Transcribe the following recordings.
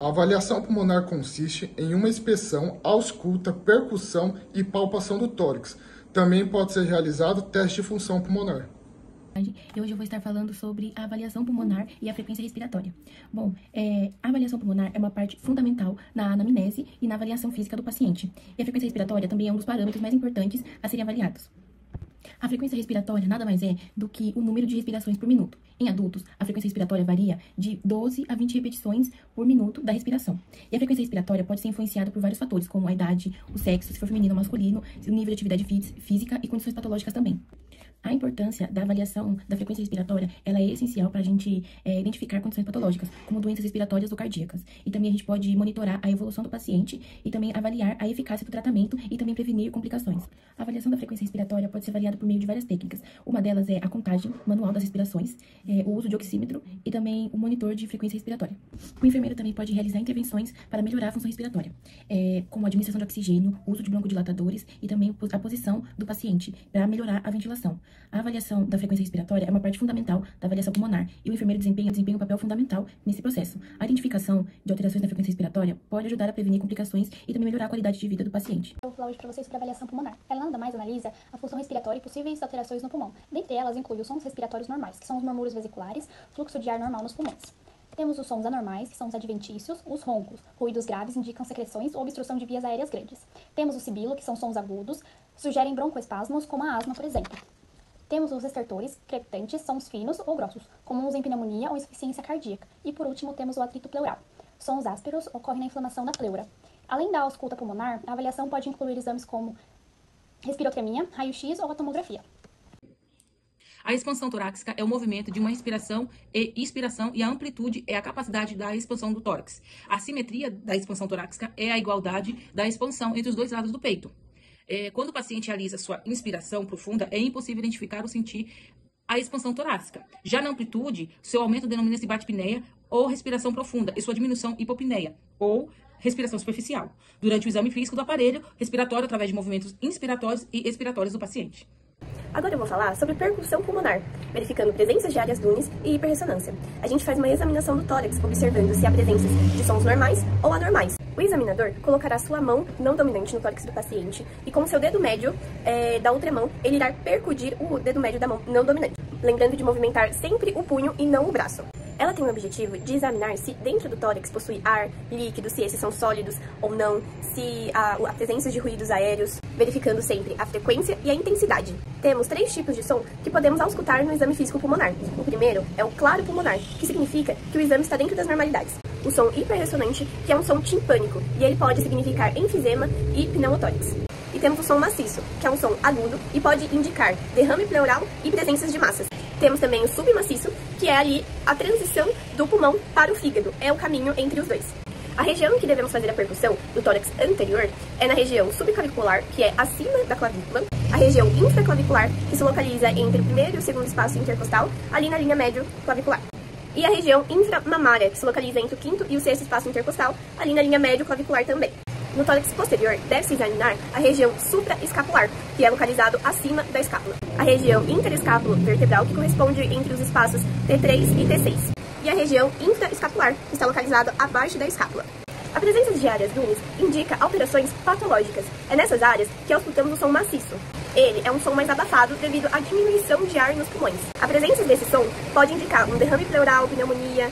A avaliação pulmonar consiste em uma inspeção, ausculta, percussão e palpação do tórax. Também pode ser realizado teste de função pulmonar. E hoje eu vou estar falando sobre a avaliação pulmonar e a frequência respiratória. Bom, a avaliação pulmonar é uma parte fundamental na anamnese e na avaliação física do paciente. E a frequência respiratória também é um dos parâmetros mais importantes a serem avaliados. A frequência respiratória nada mais é do que o número de respirações por minuto. Em adultos, a frequência respiratória varia de 12 a 20 repetições por minuto da respiração. E a frequência respiratória pode ser influenciada por vários fatores, como a idade, o sexo, se for feminino ou masculino, o nível de atividade física e condições patológicas também. A importância da avaliação da frequência respiratória, ela é essencial para a gente identificar condições patológicas, como doenças respiratórias ou cardíacas. E também a gente pode monitorar a evolução do paciente e também avaliar a eficácia do tratamento e também prevenir complicações. A avaliação da frequência respiratória pode ser avaliada por meio de várias técnicas. Uma delas é a contagem manual das respirações, o uso de oxímetro e também o monitor de frequência respiratória. O enfermeiro também pode realizar intervenções para melhorar a função respiratória, como a administração de oxigênio, uso de broncodilatadores e também a posição do paciente para melhorar a ventilação. A avaliação da frequência respiratória é uma parte fundamental da avaliação pulmonar e o enfermeiro desempenha um papel fundamental nesse processo. A identificação de alterações na frequência respiratória pode ajudar a prevenir complicações e também melhorar a qualidade de vida do paciente. Eu vou falar hoje para vocês sobre a avaliação pulmonar. Ela nada mais analisa a função respiratória e possíveis alterações no pulmão. Dentre elas, inclui os sons respiratórios normais, que são os murmúrios vesiculares, fluxo de ar normal nos pulmões. Temos os sons anormais, que são os adventícios, os roncos. Ruídos graves indicam secreções ou obstrução de vias aéreas grandes. Temos o sibilo, que são sons agudos, sugerem broncoespasmos, como a asma, por exemplo. Temos os estertores, crepitantes, sons finos ou grossos, comuns em pneumonia ou insuficiência cardíaca. E por último, temos o atrito pleural. Sons ásperos ocorrem na inflamação da pleura. Além da ausculta pulmonar, a avaliação pode incluir exames como respirotremia, raio-x ou a tomografia. A expansão torácica é o movimento de uma inspiração e expiração e a amplitude é a capacidade da expansão do tórax. A simetria da expansão torácica é a igualdade da expansão entre os dois lados do peito. Quando o paciente realiza sua inspiração profunda, é impossível identificar ou sentir a expansão torácica. Já na amplitude, seu aumento denomina-se batipneia ou respiração profunda e sua diminuição hipopneia ou respiração superficial. Durante o exame físico do aparelho respiratório, através de movimentos inspiratórios e expiratórios do paciente. Agora eu vou falar sobre percussão pulmonar, verificando presenças de áreas dunes e hiperressonância. A gente faz uma examinação do tórax, observando se há presenças de sons normais ou anormais. O examinador colocará sua mão não dominante no tórax do paciente e com seu dedo médio da outra mão, ele irá percudir o dedo médio da mão não dominante, lembrando de movimentar sempre o punho e não o braço. Ela tem o objetivo de examinar se dentro do tórax possui ar, líquido, se esses são sólidos ou não, se há presença de ruídos aéreos, verificando sempre a frequência e a intensidade. Temos 3 tipos de som que podemos auscultar no exame físico pulmonar. O primeiro é o claro pulmonar, que significa que o exame está dentro das normalidades. O som hiperressonante, que é um som timpânico, e ele pode significar enfisema e pneumotórax. E temos o som maciço, que é um som agudo e pode indicar derrame pleural e presenças de massas. Temos também o submaciço, que é ali a transição do pulmão para o fígado, é o caminho entre os dois. A região em que devemos fazer a percussão do tórax anterior é na região subclavicular, que é acima da clavícula, a região infraclavicular, que se localiza entre o primeiro e o segundo espaço intercostal, ali na linha médio clavicular. E a região inframamária, que se localiza entre o quinto e o sexto espaço intercostal, ali na linha médio clavicular também. No tórax posterior, deve-se examinar a região supraescapular, que é localizado acima da escápula. A região interescápulo vertebral, que corresponde entre os espaços T3 e T6. E a região intraescapular, que está localizado abaixo da escápula. A presença de áreas dunes indica alterações patológicas. É nessas áreas que auscultamos o som maciço. Ele é um som mais abafado devido à diminuição de ar nos pulmões. A presença desse som pode indicar um derrame pleural, pneumonia,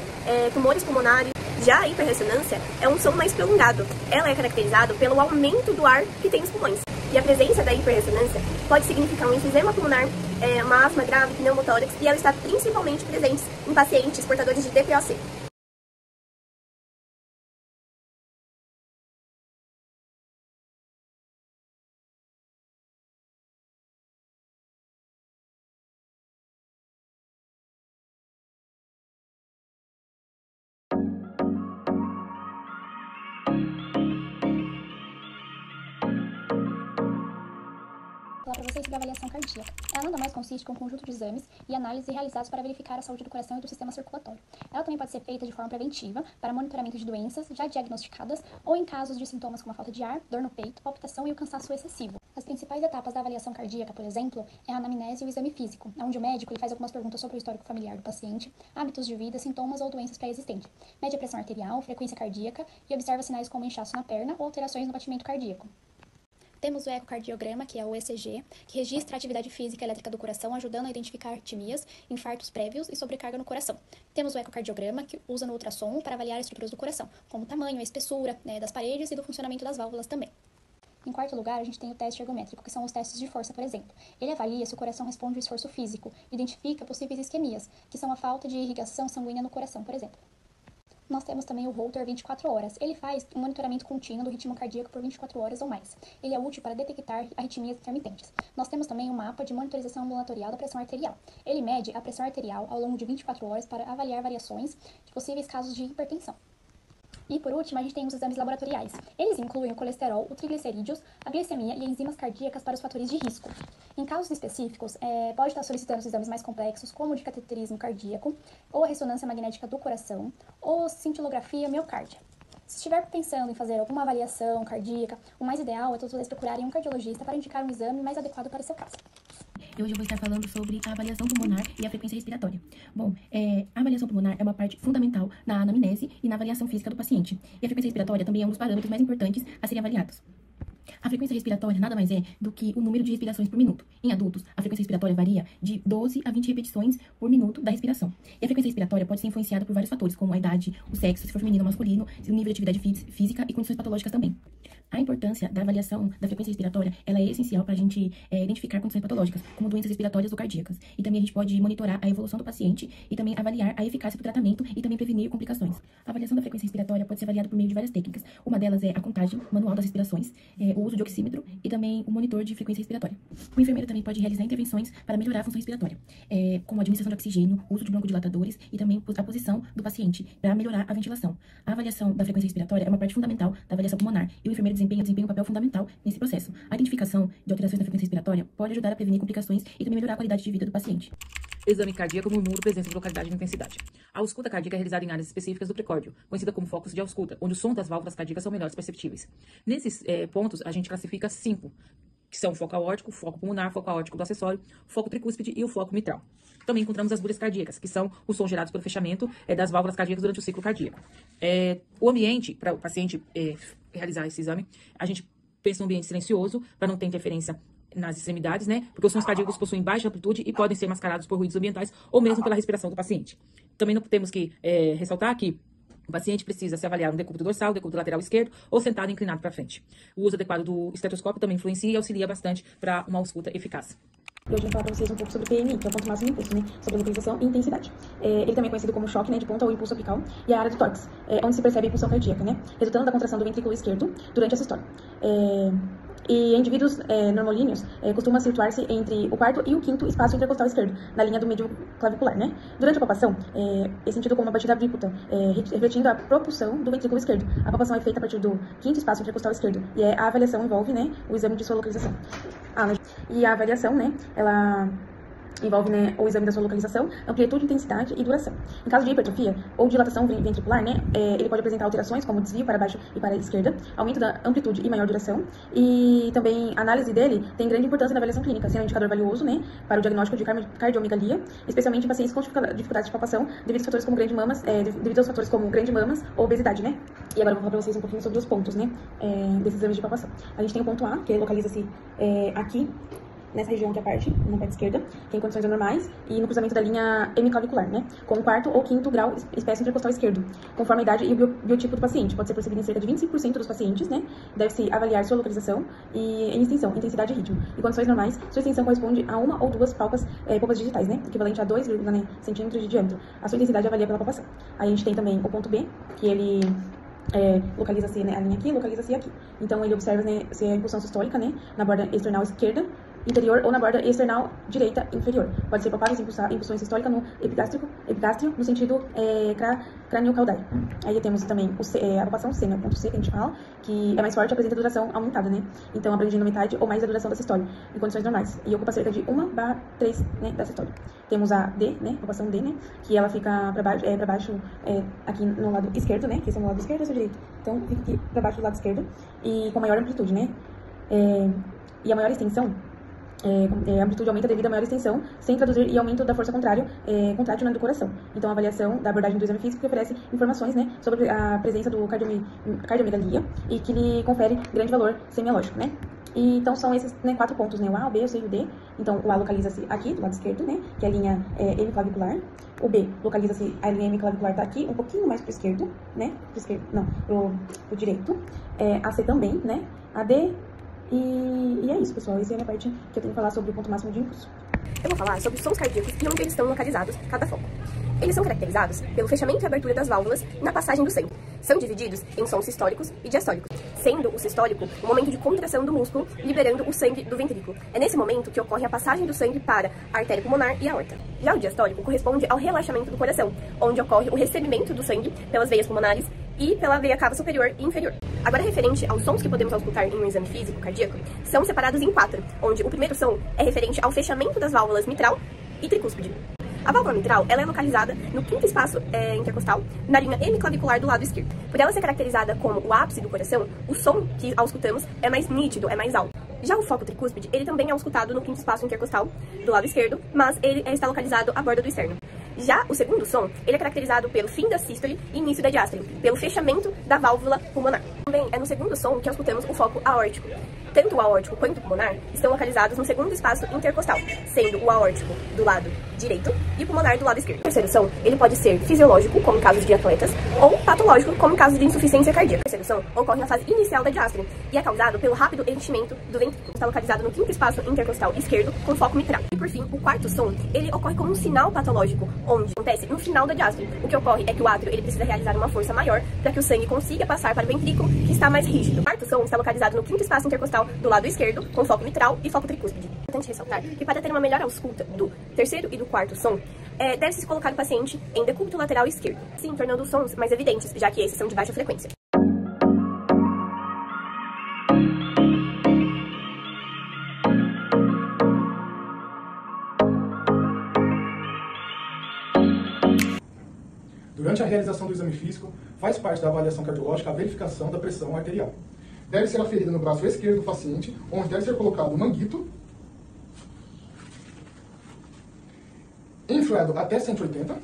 tumores pulmonares. Já a hiperressonância é um som mais prolongado. Ela é caracterizada pelo aumento do ar que tem nos pulmões. E a presença da hiperressonância pode significar um enfisema pulmonar, uma asma grave, pneumotórax, e ela está principalmente presente em pacientes portadores de DPOC. Vou falar para vocês sobre a avaliação cardíaca. Ela nada mais consiste que um conjunto de exames e análises realizados para verificar a saúde do coração e do sistema circulatório. Ela também pode ser feita de forma preventiva, para monitoramento de doenças já diagnosticadas ou em casos de sintomas como a falta de ar, dor no peito, palpitação e o cansaço excessivo. As principais etapas da avaliação cardíaca, por exemplo, é a anamnese e o exame físico, onde o médico ele faz algumas perguntas sobre o histórico familiar do paciente, hábitos de vida, sintomas ou doenças pré-existentes. Mede a pressão arterial, frequência cardíaca e observa sinais como inchaço na perna ou alterações no batimento cardíaco. Temos o ecocardiograma, que é o ECG, que registra a atividade física e elétrica do coração, ajudando a identificar arritmias, infartos prévios e sobrecarga no coração. Temos o ecocardiograma, que usa no ultrassom para avaliar as estruturas do coração, como o tamanho, a espessura, das paredes e do funcionamento das válvulas também. Em quarto lugar, a gente tem o teste ergométrico, que são os testes de força, por exemplo. Ele avalia se o coração responde ao esforço físico, identifica possíveis isquemias, que são a falta de irrigação sanguínea no coração, por exemplo. Nós temos também o Holter 24 horas. Ele faz um monitoramento contínuo do ritmo cardíaco por 24 horas ou mais. Ele é útil para detectar arritmias intermitentes. Nós temos também um mapa de monitorização ambulatorial da pressão arterial. Ele mede a pressão arterial ao longo de 24 horas para avaliar variações de possíveis casos de hipertensão. E por último, a gente tem os exames laboratoriais. Eles incluem o colesterol, o triglicerídeos, a glicemia e enzimas cardíacas para os fatores de risco. Em casos específicos, pode estar solicitando os exames mais complexos, como o de cateterismo cardíaco, ou a ressonância magnética do coração, ou cintilografia miocárdia. Se estiver pensando em fazer alguma avaliação cardíaca, o mais ideal é todos vocês procurarem um cardiologista para indicar um exame mais adequado para o seu caso. E hoje eu vou estar falando sobre a avaliação pulmonar e a frequência respiratória. Bom, a avaliação pulmonar é uma parte fundamental na anamnese e na avaliação física do paciente. E a frequência respiratória também é um dos parâmetros mais importantes a serem avaliados. A frequência respiratória nada mais é do que o número de respirações por minuto. Em adultos, a frequência respiratória varia de 12 a 20 repetições por minuto da respiração. E a frequência respiratória pode ser influenciada por vários fatores, como a idade, o sexo, se for feminino ou masculino, o nível de atividade física e condições patológicas também. A importância da avaliação da frequência respiratória, ela é essencial para a gente identificar condições patológicas, como doenças respiratórias ou cardíacas. E também a gente pode monitorar a evolução do paciente e também avaliar a eficácia do tratamento e também prevenir complicações. A avaliação da frequência respiratória pode ser avaliada por meio de várias técnicas. Uma delas é a contagem manual das respirações, o uso de oxímetro e também o monitor de frequência respiratória. O enfermeiro também pode realizar intervenções para melhorar a função respiratória, como a administração de oxigênio, uso de broncodilatadores e também a posição do paciente para melhorar a ventilação. A avaliação da frequência respiratória é uma parte fundamental da avaliação pulmonar e o enfermeiro desempenha um papel fundamental nesse processo. A identificação de alterações da frequência respiratória pode ajudar a prevenir complicações e também melhorar a qualidade de vida do paciente. Exame cardíaco, murmúrio, presença de localidade de intensidade. A ausculta cardíaca é realizada em áreas específicas do precórdio, conhecida como focos de ausculta, onde o som das válvulas cardíacas são melhores perceptíveis. Nesses pontos, a gente classifica 5, que são o foco aórtico, foco pulmonar, foco aórtico do acessório, foco tricúspide e o foco mitral. Também encontramos as bolhas cardíacas, que são os sons gerados pelo fechamento das válvulas cardíacas durante o ciclo cardíaco. O ambiente, para o paciente realizar esse exame, a gente pensa um ambiente silencioso, para não ter interferência nas extremidades, porque os sons cardíacos possuem baixa amplitude e podem ser mascarados por ruídos ambientais ou mesmo pela respiração do paciente. Também não temos que ressaltar que o paciente precisa se avaliar no decúbito dorsal, decúbito lateral esquerdo ou sentado inclinado para frente. O uso adequado do estetoscópio também influencia e auxilia bastante para uma ausculta eficaz. E hoje eu vou falar para vocês um pouco sobre o PMI, que é o ponto máximo de impulso, sobre localização e intensidade. Ele também é conhecido como choque, de ponta ou impulso apical, e a área do tórax, onde se percebe a impulsão cardíaca, resultando da contração do ventrículo esquerdo durante a sistole. E em indivíduos normolíneos, costuma situar-se entre o quarto e o quinto espaço intercostal esquerdo, na linha do medio clavicular, Durante a palpação, é sentido como uma batida bípota, refletindo a propulsão do ventrículo esquerdo. A palpação é feita a partir do quinto espaço intercostal esquerdo, e a avaliação envolve, o exame de sua localização. E a avaliação, ela envolve o exame da sua localização, amplitude, intensidade e duração. Em caso de hipertrofia ou dilatação ventricular, ele pode apresentar alterações como desvio para baixo e para a esquerda, aumento da amplitude e maior duração. E também a análise dele tem grande importância na avaliação clínica, sendo um indicador valioso para o diagnóstico de cardiomegalia, especialmente em pacientes com dificuldades de palpação, devido aos fatores como grande mamas ou obesidade, E agora eu vou falar para vocês um pouquinho sobre os pontos, desses exames de palpação. A gente tem o ponto A, que localiza-se aqui, nessa região que é a parte, na parte esquerda, que é em condições anormais, e no cruzamento da linha hemiclavicular, com o quarto ou quinto grau espécie intercostal esquerdo, conforme a idade e o biotipo do paciente. Pode ser percebido em cerca de 25% dos pacientes, Deve-se avaliar sua localização e em extensão, intensidade e ritmo. Em condições normais, sua extensão corresponde a uma ou duas polpas digitais, equivalente a 2, centímetros de diâmetro. A sua intensidade avalia pela palpação. Aí a gente tem também o ponto B, que ele localiza-se a linha aqui, localiza-se aqui. Então ele observa se a impulsão sistólica, na borda external esquerda, inferior ou na borda external direita inferior. Pode ser palpáveis impulsões sistólicas no epigastrio, no sentido crânio-caudal. Aí temos também a palpação C, né, o ponto C que a gente fala, que é mais forte e apresenta duração aumentada, né? Então, abrangendo metade ou mais da duração da sistole, em condições normais. E ocupa cerca de 1/3, né, da sistole. Temos a D, né, palpação D, né, que ela fica para baixo aqui no lado esquerdo, né, que esse é o lado esquerdo e esse é o direito. Então, fica aqui para baixo do lado esquerdo e com maior amplitude, né? E a maior extensão, a amplitude aumenta devido à maior extensão, sem traduzir e aumento da força contrátil do coração. Então, a avaliação da abordagem do exame físico que oferece informações, né, sobre a presença do cardiomegalia e que lhe confere grande valor semiológico, né? E, então, são esses, né, 4 pontos, né, o A, o B, o C e o D. Então, o A localiza-se aqui, do lado esquerdo, né, que é a linha hemiclavicular. O B localiza-se, a linha hemiclavicular tá aqui, um pouquinho mais pro esquerdo, né, pro direito. A C também, né, a D. E é isso, pessoal. Essa é a minha parte que eu tenho que falar sobre o ponto máximo de impulso. Eu vou falar sobre os sons cardíacos e onde eles estão localizados, cada foco. Eles são caracterizados pelo fechamento e abertura das válvulas na passagem do sangue. São divididos em sons sistólicos e diastólicos, sendo o sistólico o momento de contração do músculo, liberando o sangue do ventrículo. É nesse momento que ocorre a passagem do sangue para a artéria pulmonar e a aorta. Já o diastólico corresponde ao relaxamento do coração, onde ocorre o recebimento do sangue pelas veias pulmonares e pela veia cava superior e inferior. Agora, referente aos sons que podemos auscultar em um exame físico cardíaco, são separados em 4, onde o primeiro som é referente ao fechamento das válvulas mitral e tricúspide. A válvula mitral ela é localizada no 5º espaço intercostal, na linha hemiclavicular do lado esquerdo. Por ela ser caracterizada como o ápice do coração, o som que auscultamos é mais nítido, é mais alto. Já o foco tricúspide, ele também é auscultado no 5º espaço intercostal do lado esquerdo, mas ele está localizado à borda do externo. Já o segundo som, ele é caracterizado pelo fim da sístole e início da diástole, pelo fechamento da válvula pulmonar. Também é no segundo som que auscultamos o foco aórtico. Tanto o aórtico quanto o pulmonar estão localizados no 2º espaço intercostal, sendo o aórtico do lado direito e o pulmonar do lado esquerdo. O terceiro som, ele pode ser fisiológico, como em casos de atletas, ou patológico, como em casos de insuficiência cardíaca. O terceiro som ocorre na fase inicial da diástole e é causado pelo rápido enchimento do ventrículo. Está localizado no 5º espaço intercostal esquerdo, com foco mitral. E por fim, o quarto som, ele ocorre como um sinal patológico, onde acontece no final da diástole. O que ocorre é que o átrio ele precisa realizar uma força maior para que o sangue consiga passar para o ventrículo, que está mais rígido. O quarto som está localizado no 5º espaço intercostal do lado esquerdo, com foco mitral e foco tricúspide. É importante ressaltar que para ter uma melhor ausculta do terceiro e do quarto som, deve-se colocar o paciente em decúbito lateral esquerdo, assim tornando os sons mais evidentes, já que esses são de baixa frequência. Durante a realização do exame físico, faz parte da avaliação cardiológica a verificação da pressão arterial. Deve ser aferida no braço esquerdo do paciente, onde deve ser colocado o manguito, inflado até 180,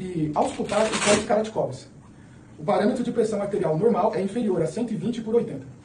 e auscultar os pontos Karatkovs. O parâmetro de pressão arterial normal é inferior a 120/80.